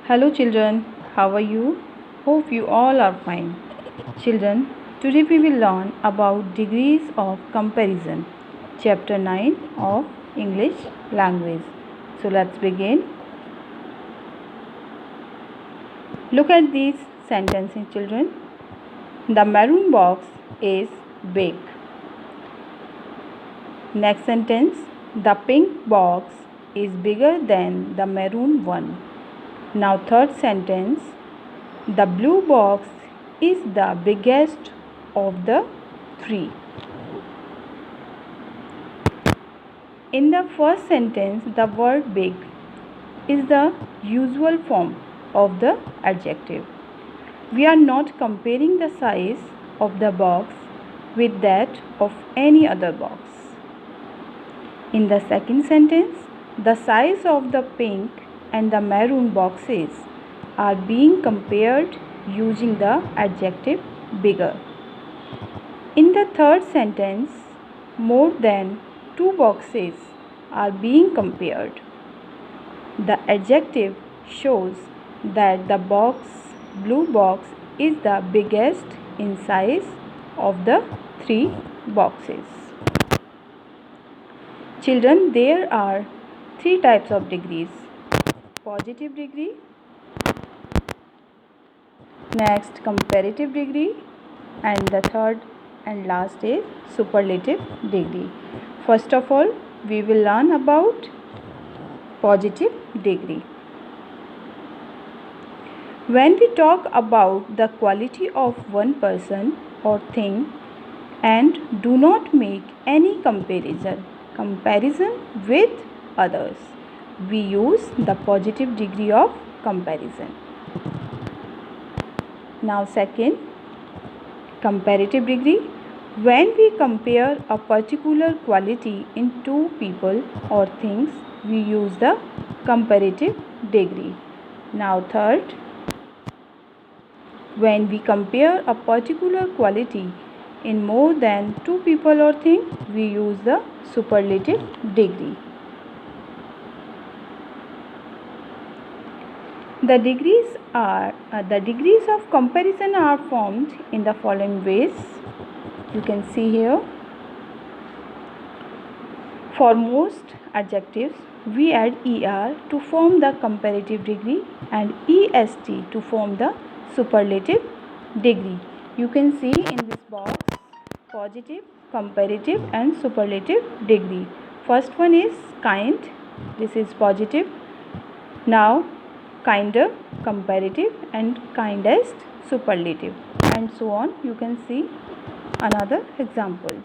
Hello children, how are you? Hope you all are fine. Children, today we will learn about degrees of comparison, chapter 9 of English language. So let's begin. Look at these sentences, children. The maroon box is big. Next sentence, the pink box is bigger than the maroon one. Now third sentence, the blue box is the biggest of the three. In the first sentence, the word big is the usual form of the adjective. We are not comparing the size of the box with that of any other box. In the second sentence, the size of the pink and the maroon boxes are being compared using the adjective bigger. In the third sentence, more than two boxes are being compared. The adjective shows that the blue box is the biggest in size of the three boxes. Children, there are three types of degrees. Positive degree, next comparative degree, and the third and last is superlative degree. First of all, we will learn about positive degree. When we talk about the quality of one person or thing and do not make any comparison with others, we use the positive degree of comparison. Now second, comparative degree. When we compare a particular quality in two people or things, we use the comparative degree. Now third, when we compare a particular quality in more than two people or things, we use the superlative degree. The degrees of comparison are formed in the following ways. You can see here. For most adjectives, we add er to form the comparative degree and est to form the superlative degree. You can see in this box positive, comparative and superlative degree. First one is kind. This is positive. Now kinder, comparative, and kindest, superlative, and so on. You can see another examples.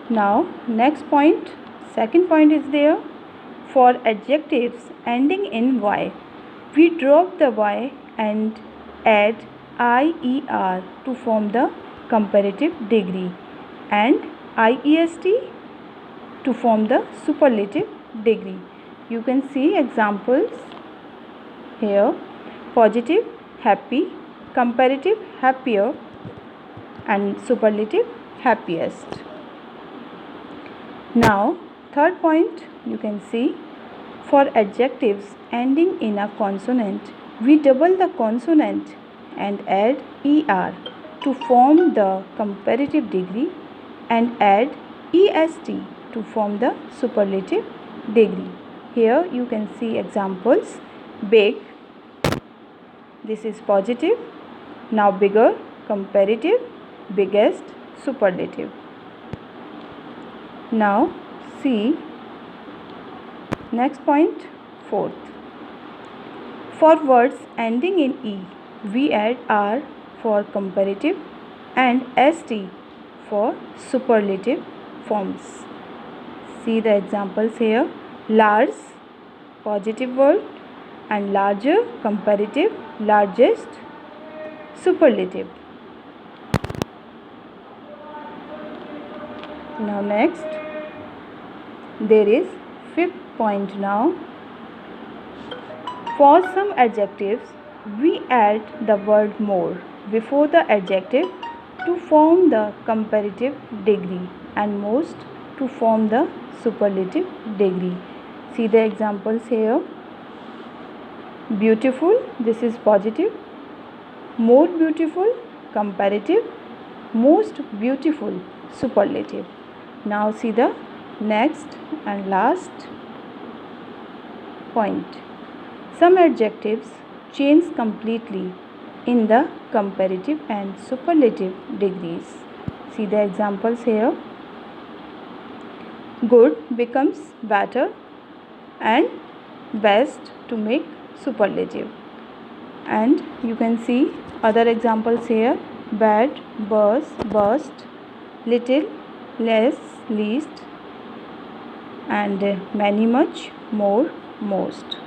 Now next point, second point is there. For adjectives ending in y, we drop the y and add ier to form the comparative degree and iest to form the superlative degree. You can see examples here. Positive, happy, comparative, happier, and superlative, happiest. Now third point, you can see, for adjectives ending in a consonant, we double the consonant and add er to form the comparative degree and add est to form the superlative degree. Here you can see examples. Big, this is positive. Now bigger, comparative, biggest, superlative. Now see next point, fourth. For words ending in e, we add r for comparative and st for superlative forms. See the examples here. Large, positive word, and larger, comparative, largest, superlative. Now next, there is fifth point now. For some adjectives, we add the word more before the adjective to form the comparative degree and most to form the superlative degree. See the examples here. Beautiful, this is positive. More beautiful, comparative. Most beautiful, superlative. Now see the next and last point. Some adjectives change completely in the comparative and superlative degrees. See the examples here. Good becomes better and best to make superlative. And you can see other examples here. Bad, burst, little, less, least, and many, much, more, most.